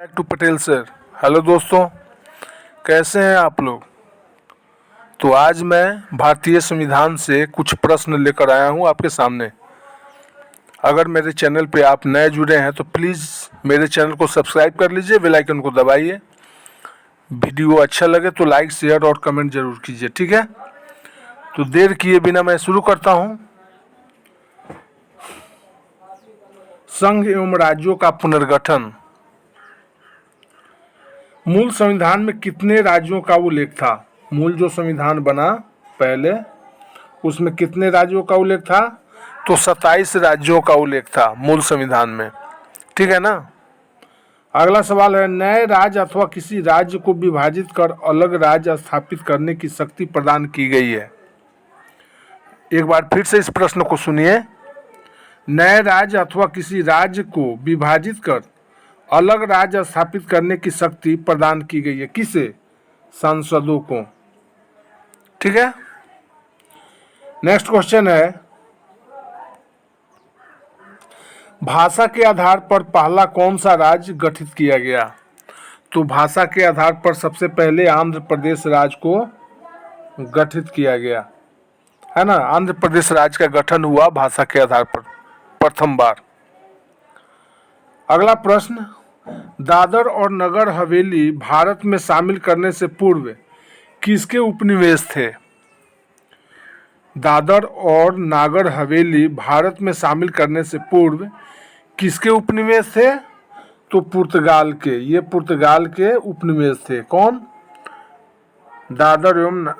To Patel sir. Hello दोस्तों, कैसे हैं आप लोग। तो आज मैं भारतीय संविधान से कुछ प्रश्न लेकर आया हूं आपके सामने। अगर मेरे चैनल पे आप नए जुड़े हैं तो प्लीज़ मेरे चैनल को सब्सक्राइब कर लीजिए, बेल आइकन को दबाइए। वीडियो अच्छा लगे तो लाइक, शेयर और कमेंट जरूर कीजिए, ठीक है। तो देर किए बिना मैं शुरू करता हूं। संघ एवं राज्यों का पुनर्गठन। मूल संविधान में कितने राज्यों का उल्लेख था। मूल जो संविधान बना पहले, उसमें कितने राज्यों का उल्लेख था। तो 27 राज्यों का उल्लेख था मूल संविधान में, ठीक है ना। अगला सवाल है, नए राज्य अथवा किसी राज्य को विभाजित कर अलग राज्य स्थापित करने की शक्ति प्रदान की गई है। एक बार फिर से इस प्रश्न को सुनिए। नए राज्य अथवा किसी राज्य को विभाजित कर अलग राज्य स्थापित करने की शक्ति प्रदान की गई है। किसे? सांसदों को, ठीक है। नेक्स्ट क्वेश्चन है, भाषा के आधार पर पहला कौन सा राज्य गठित किया गया। तो भाषा के आधार पर सबसे पहले आंध्र प्रदेश राज्य को गठित किया गया है ना। आंध्र प्रदेश राज्य का गठन हुआ भाषा के आधार पर प्रथम बार। अगला प्रश्न, दादर और नगर हवेली भारत में शामिल करने से पूर्व किसके उपनिवेश थे। दादर और नागर हवेली भारत में शामिल करने से पूर्व किसके उपनिवेश थे। तो पुर्तगाल के। ये पुर्तगाल के उपनिवेश थे। कौन? दादर एवं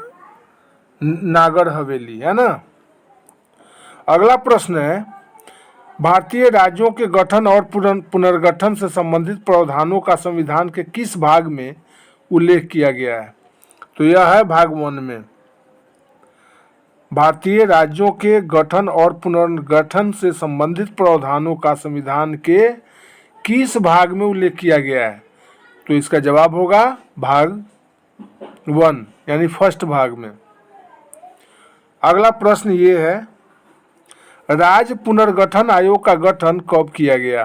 नागर हवेली, है ना। अगला प्रश्न है, भारतीय राज्यों के गठन और पुनर्गठन से संबंधित प्रावधानों का संविधान के किस भाग में उल्लेख किया गया है। तो यह है भाग 1 में। भारतीय राज्यों के गठन और पुनर्गठन से संबंधित प्रावधानों का संविधान के किस भाग में उल्लेख किया गया है। तो इसका जवाब होगा भाग 1 यानी फर्स्ट भाग में। अगला प्रश्न ये है, राज्य पुनर्गठन आयोग का गठन कब किया गया।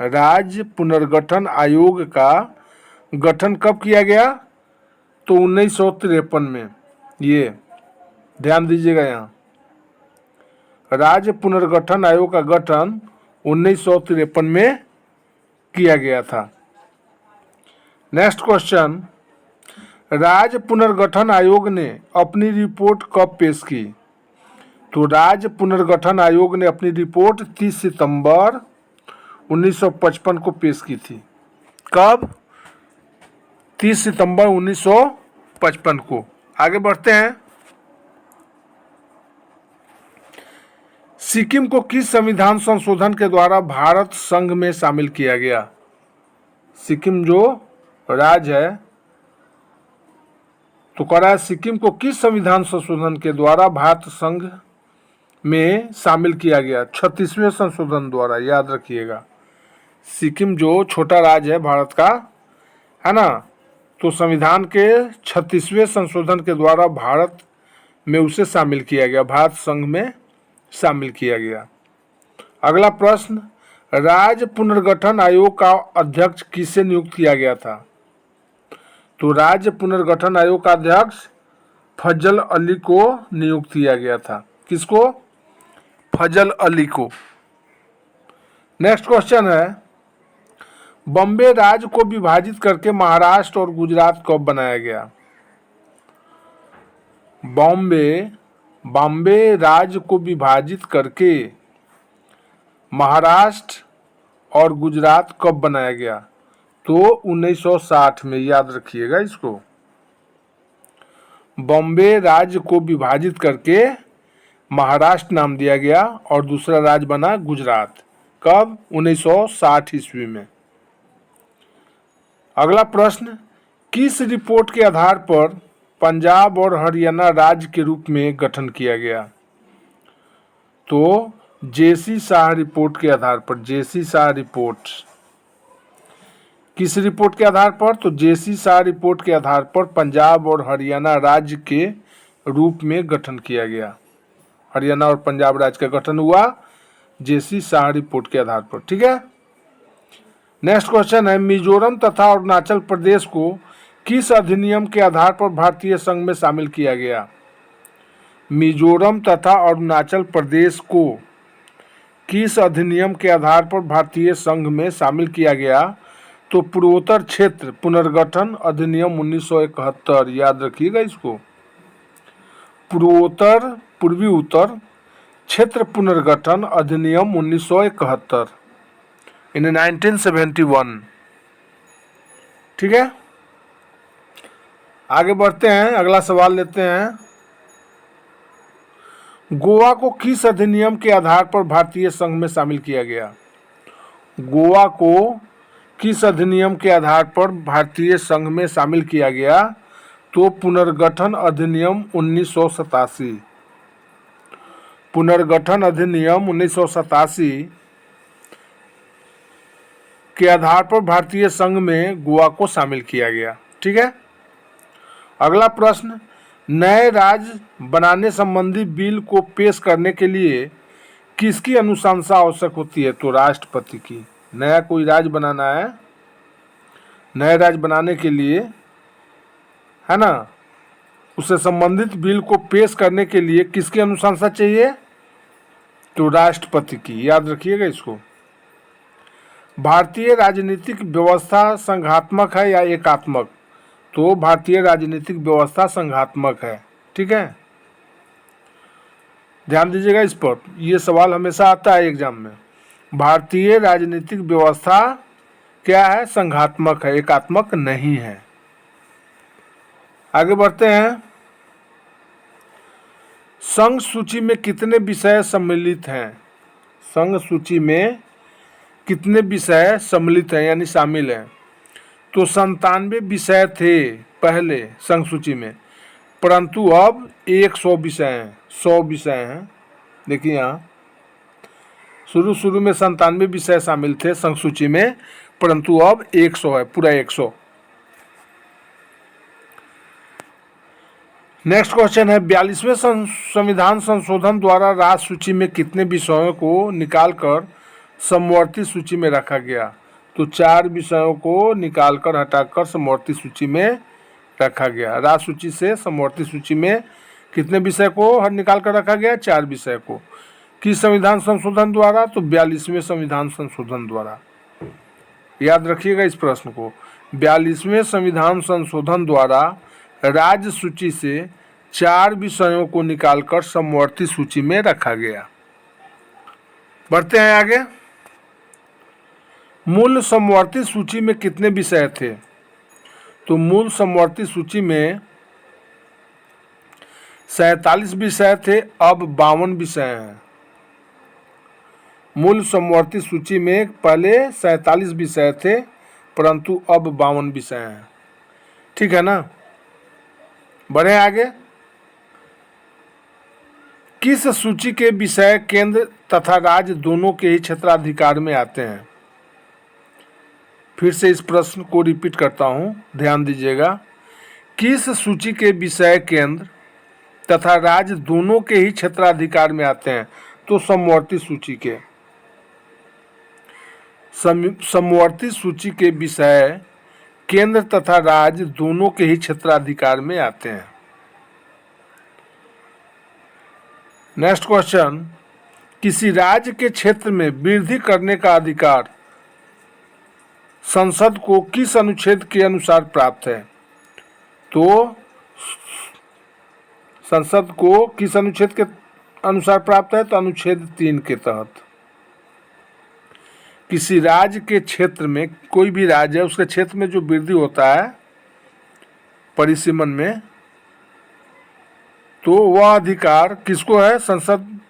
राज्य पुनर्गठन आयोग का गठन कब किया गया। तो 1953 में। ये ध्यान दीजिएगा, यहाँ राज्य पुनर्गठन आयोग का गठन 1953 में किया गया था। नेक्स्ट क्वेश्चन, राज्य पुनर्गठन आयोग ने अपनी रिपोर्ट कब पेश की। तो राज्य पुनर्गठन आयोग ने अपनी रिपोर्ट 30 सितंबर 1955 को पेश की थी। कब? 30 सितंबर 1955 को। आगे बढ़ते हैं। सिक्किम को किस संविधान संशोधन के द्वारा भारत संघ में शामिल किया गया। सिक्किम जो राज्य है, तो कह रहा है सिक्किम को किस संविधान संशोधन के द्वारा भारत संघ में शामिल किया गया। 36वें संशोधन द्वारा, याद रखिएगा। सिक्किम जो छोटा राज्य है भारत का, है ना, तो संविधान के 36वें संशोधन के द्वारा भारत में उसे शामिल किया गया, भारत संघ में शामिल किया गया। अगला प्रश्न, राज्य पुनर्गठन आयोग का अध्यक्ष किसे नियुक्त किया गया था। तो राज्य पुनर्गठन आयोग का अध्यक्ष फजल अली को नियुक्त किया गया था। किसको? फजल अली को। नेक्स्ट क्वेश्चन है, बॉम्बे राज्य को विभाजित करके महाराष्ट्र और गुजरात कब बनाया गया। बॉम्बे राज्य को विभाजित करके महाराष्ट्र और गुजरात कब बनाया गया। तो 1960 में, याद रखिएगा इसको। बॉम्बे राज्य को विभाजित करके महाराष्ट्र नाम दिया गया और दूसरा राज्य बना गुजरात। कब? 1960 ईस्वी में। अगला प्रश्न, किस रिपोर्ट के आधार पर पंजाब और हरियाणा राज्य के रूप में गठन किया गया। तो जेसी शाह रिपोर्ट के आधार पर। जेसी शाह रिपोर्ट किस रिपोर्ट के आधार पर। तो जेसी शाह रिपोर्ट के आधार पर पंजाब और हरियाणा राज्य के रूप में गठन किया गया। हरियाणा और पंजाब राज्य का गठन हुआ जेसी शाह रिपोर्ट के आधार पर, ठीक है। नेक्स्ट क्वेश्चन है, मिजोरम तथा अरुणाचल प्रदेश को किस अधिनियम के आधार पर भारतीय संघ में शामिल किया गया? मिजोरम तथा अरुणाचल प्रदेश को किस अधिनियम के आधार पर भारतीय संघ में शामिल किया गया? तो पूर्वोत्तर क्षेत्र पुनर्गठन अधिनियम 1971, याद रखिएगा इसको। पूर्वी उत्तर क्षेत्र पुनर्गठन अधिनियम 1971 इन 1971। ठीक है, आगे बढ़ते हैं, अगला सवाल लेते हैं। गोवा को किस अधिनियम के आधार पर भारतीय संघ में शामिल किया गया? गोवा को किस अधिनियम के आधार पर भारतीय संघ में शामिल किया गया? तो पुनर्गठन अधिनियम 1987। पुनर्गठन अधिनियम 1987 के आधार पर भारतीय संघ में गोवा को शामिल किया गया। ठीक है, अगला प्रश्न, नए राज्य बनाने संबंधी बिल को पेश करने के लिए किसकी अनुशंसा आवश्यक होती है? तो राष्ट्रपति की। नया कोई राज्य बनाना है, नए राज्य बनाने के लिए, है ना, उससे संबंधित बिल को पेश करने के लिए किसकी अनुशंसा चाहिए? तो राष्ट्रपति की, याद रखिएगा इसको। भारतीय राजनीतिक व्यवस्था संघात्मक है या एकात्मक? तो भारतीय राजनीतिक व्यवस्था संघात्मक है। ठीक है, ध्यान दीजिएगा इस पर, यह सवाल हमेशा आता है एग्जाम में। भारतीय राजनीतिक व्यवस्था क्या है? संघात्मक है, एकात्मक नहीं है। आगे बढ़ते हैं। संघ सूची में कितने विषय सम्मिलित हैं? संघ सूची में कितने विषय सम्मिलित हैं यानी शामिल हैं? तो 97 विषय थे पहले संघ सूची में, परंतु अब 100 विषय हैं, 100 विषय हैं। देखिए यहाँ शुरू में 97 विषय शामिल थे संघ सूची में, परंतु अब 100 है, पूरा 100। नेक्स्ट क्वेश्चन है, 42वें संविधान संशोधन द्वारा राज्य सूची में कितने विषयों को निकालकर समवर्ती सूची में रखा गया? तो 4 विषयों को निकालकर हटाकर समवर्ती सूची में रखा गया। राज्य सूची से समवर्ती सूची में कितने विषय को निकाल कर रखा गया? 4 विषय को। किस संविधान संशोधन द्वारा? तो 42वें संविधान संशोधन द्वारा। याद रखिएगा इस प्रश्न को, 42वें संविधान संशोधन द्वारा राज्य सूची से 4 विषयों को निकालकर समवर्ती सूची में रखा गया। बढ़ते हैं आगे। मूल समवर्ती सूची में कितने विषय थे? तो मूल समवर्ती सूची में 47 विषय थे, अब 52 विषय हैं। मूल समवर्ती सूची में पहले 47 विषय थे, परंतु अब 52 विषय हैं। ठीक है ना, बढ़े आगे। किस सूची के विषय केंद्र तथा राज्य दोनों के ही क्षेत्राधिकार में आते हैं? फिर से इस प्रश्न को रिपीट करता हूं, ध्यान दीजिएगा। किस सूची के विषय केंद्र तथा राज्य दोनों के ही क्षेत्राधिकार में आते हैं? तो समवर्ती सूची के। समवर्ती सूची के विषय केंद्र तथा राज्य दोनों के ही क्षेत्राधिकार में आते हैं। नेक्स्ट क्वेश्चन, किसी राज्य के क्षेत्र में वृद्धि करने का अधिकार संसद को किस अनुच्छेद के अनुसार प्राप्त है? तो संसद को किस अनुच्छेद के अनुसार प्राप्त है? तो अनुच्छेद 3 के तहत। किसी राज्य के क्षेत्र में, कोई भी राज्य है उसके क्षेत्र में जो वृद्धि होता है परिसीमन में, तो वह अधिकार किसको है? संसद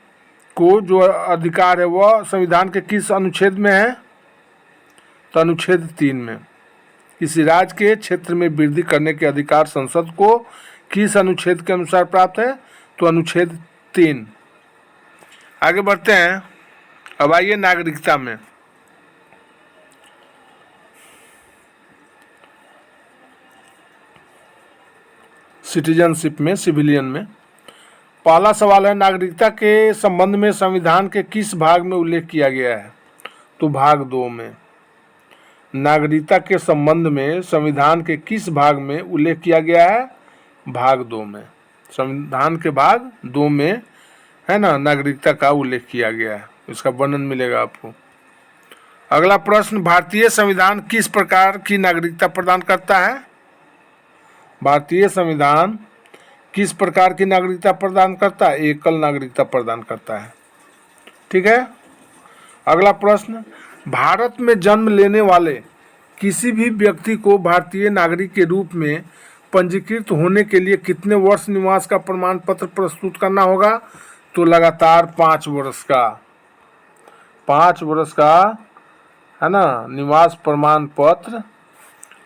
को जो अधिकार है वह संविधान के किस अनुच्छेद में है? तो अनुच्छेद 3 में। किसी राज्य के क्षेत्र में वृद्धि करने के अधिकार संसद को किस अनुच्छेद के अनुसार प्राप्त है? तो अनुच्छेद 3। आगे बढ़ते हैं। अब आइए नागरिकता में। सिटीजनशिप में, सिविलियन में पहला सवाल है, नागरिकता के संबंध में संविधान के किस भाग में उल्लेख किया गया है? तो भाग 2 में। नागरिकता के संबंध में संविधान के किस भाग में उल्लेख किया गया है? भाग 2 में। संविधान के भाग 2 में है ना नागरिकता का उल्लेख किया गया है, इसका वर्णन मिलेगा आपको। अगला प्रश्न, भारतीय संविधान किस प्रकार की नागरिकता प्रदान करता है? भारतीय संविधान किस प्रकार की नागरिकता प्रदान करता है? एकल नागरिकता प्रदान करता है। ठीक है। अगला प्रश्न, भारत में जन्म लेने वाले किसी भी व्यक्ति को भारतीय नागरिक के रूप में पंजीकृत होने के लिए कितने वर्ष निवास का प्रमाण पत्र प्रस्तुत करना होगा? तो लगातार 5 वर्ष का 5 वर्ष का है ना निवास प्रमाण पत्र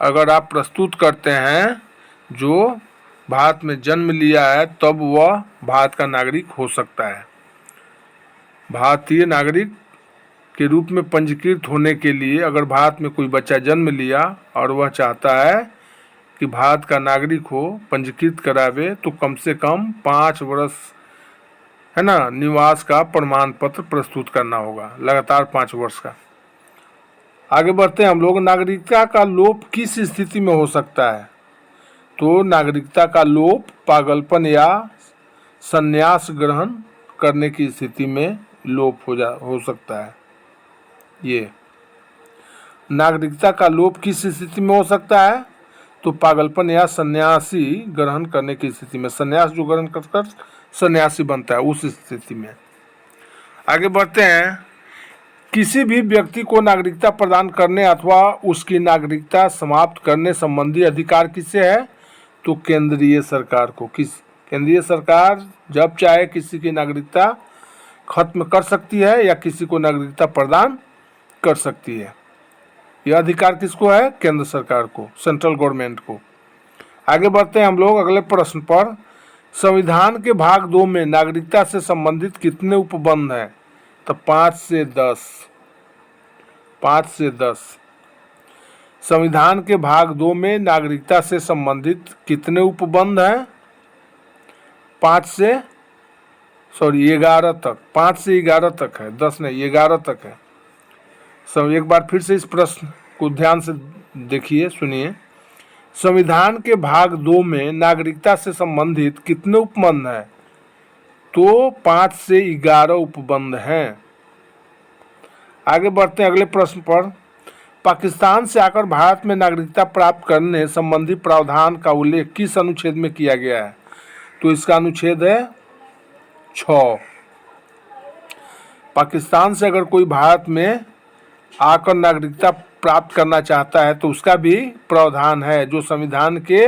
अगर आप प्रस्तुत करते हैं, जो भारत में जन्म लिया है, तब वह भारत का नागरिक हो सकता है। भारतीय नागरिक के रूप में पंजीकृत होने के लिए अगर भारत में कोई बच्चा जन्म लिया और वह चाहता है कि भारत का नागरिक हो, पंजीकृत करावे, तो कम से कम 5 वर्ष है ना निवास का प्रमाण पत्र प्रस्तुत करना होगा, लगातार 5 वर्ष का। आगे बढ़ते हैं हम लोग। नागरिकता का लोप किस स्थिति में हो सकता है? तो नागरिकता का लोप पागलपन या संन्यास ग्रहण करने की स्थिति में लोप हो सकता है। ये नागरिकता का लोप किस स्थिति में हो सकता है? तो पागलपन या सन्यासी ग्रहण करने की स्थिति में, सन्यास जो ग्रहण कर सन्यासी बनता है, उस स्थिति में। आगे बढ़ते हैं। किसी भी व्यक्ति को नागरिकता प्रदान करने अथवा उसकी नागरिकता समाप्त करने संबंधी अधिकार किसे है? तो केंद्रीय सरकार को। केंद्रीय सरकार जब चाहे किसी की नागरिकता खत्म कर सकती है या किसी को नागरिकता प्रदान कर सकती है। यह अधिकार किसको है? केंद्र सरकार को, सेंट्रल गवर्नमेंट को। आगे बढ़ते हैं हम लोग अगले प्रश्न पर। संविधान के भाग 2 में नागरिकता से संबंधित कितने उपबंध हैं? तो 5 से 10। संविधान के भाग 2 में नागरिकता से संबंधित कितने उपबंध हैं? 11 तक। 5 से 11 तक है, 10 नहीं, 11 तक है। सब एक बार फिर से इस प्रश्न को ध्यान से देखिए, सुनिए। संविधान के भाग 2 में नागरिकता से संबंधित कितने उपबंध हैं? तो 5 से 11 उपबंध हैं। आगे बढ़ते हैं अगले प्रश्न पर। पाकिस्तान से आकर भारत में नागरिकता प्राप्त करने संबंधी प्रावधान का उल्लेख किस अनुच्छेद में किया गया है? तो इसका अनुच्छेद है 6। पाकिस्तान से अगर कोई भारत में आकर नागरिकता प्राप्त करना चाहता है तो उसका भी प्रावधान है, जो संविधान के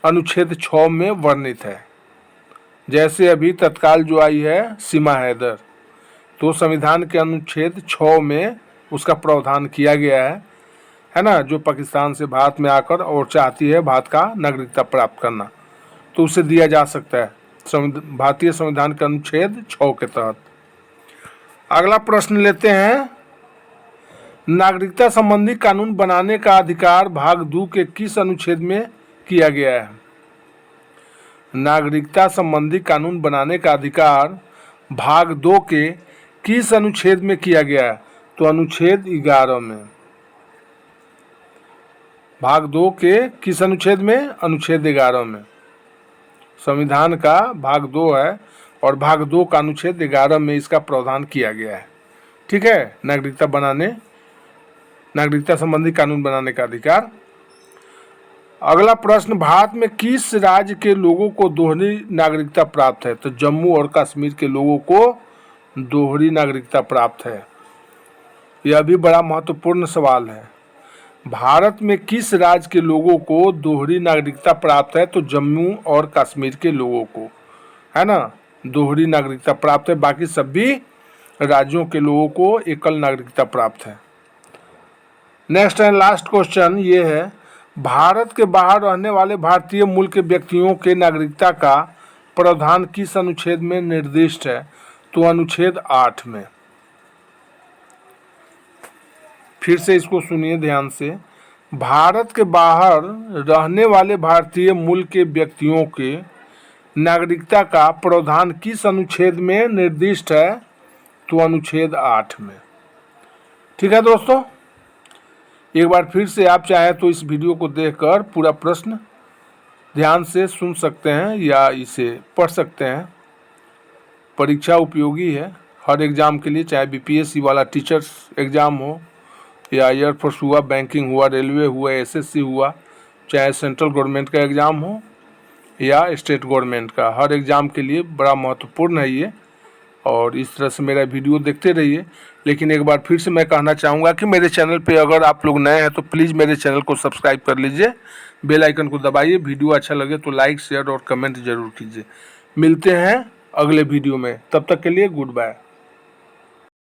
अनुच्छेद 6 में वर्णित है। जैसे अभी तत्काल जो आई है सीमा हैदर, तो संविधान के अनुच्छेद 6 में उसका प्रावधान किया गया है ना, जो पाकिस्तान से भारत में आकर और चाहती है भारत का नागरिकता प्राप्त करना, तो उसे दिया जा सकता है भारतीय संविधान के अनुच्छेद 6 के तहत। अगला प्रश्न लेते हैं। नागरिकता संबंधी कानून बनाने का अधिकार भाग 2 के किस अनुच्छेद में किया गया है? नागरिकता संबंधी कानून बनाने का अधिकार भाग 2 के किस अनुच्छेद में किया गया है? तो अनुच्छेद 11 में। भाग 2 के किस अनुच्छेद में? अनुच्छेद 11 में। संविधान का भाग 2 है और भाग 2 का अनुच्छेद 11 में इसका प्रावधान किया गया है। ठीक है। नागरिकता संबंधी कानून बनाने का अधिकार। अगला प्रश्न, भारत में किस राज्य के लोगों को दोहरी नागरिकता प्राप्त है? तो जम्मू और कश्मीर के लोगों को दोहरी नागरिकता प्राप्त है। यह भी बड़ा महत्वपूर्ण सवाल है। भारत में किस राज्य के लोगों को दोहरी नागरिकता प्राप्त है? तो जम्मू और कश्मीर के लोगों को, है ना, दोहरी नागरिकता प्राप्त है। बाकी सभी राज्यों के लोगों को एकल नागरिकता प्राप्त है। नेक्स्ट एंड लास्ट क्वेश्चन ये है, भारत के बाहर रहने वाले भारतीय मूल के व्यक्तियों के नागरिकता का प्रावधान किस अनुच्छेद में निर्दिष्ट है? तो अनुच्छेद 8 में। फिर से इसको सुनिए ध्यान से। भारत के बाहर रहने वाले भारतीय मूल के व्यक्तियों के नागरिकता का प्रावधान किस अनुच्छेद में निर्दिष्ट है? तो अनुच्छेद 8 में। ठीक है दोस्तों, एक बार फिर से आप चाहें तो इस वीडियो को देखकर पूरा प्रश्न ध्यान से सुन सकते हैं या इसे पढ़ सकते हैं। परीक्षा उपयोगी है हर एग्ज़ाम के लिए, चाहे बीपीएससी वाला टीचर्स एग्ज़ाम हो या एयरफोर्स हुआ, बैंकिंग हुआ, रेलवे हुआ, एसएससी हुआ, चाहे सेंट्रल गवर्नमेंट का एग्ज़ाम हो या स्टेट गवर्नमेंट का, हर एग्ज़ाम के लिए बड़ा महत्वपूर्ण है ये। और इस तरह से मेरा वीडियो देखते रहिए। लेकिन एक बार फिर से मैं कहना चाहूँगा कि मेरे चैनल पे अगर आप लोग नए हैं तो प्लीज़ मेरे चैनल को सब्सक्राइब कर लीजिए, बेल आइकन को दबाइए। वीडियो अच्छा लगे तो लाइक, शेयर और कमेंट ज़रूर कीजिए। मिलते हैं अगले वीडियो में, तब तक के लिए गुड बाय।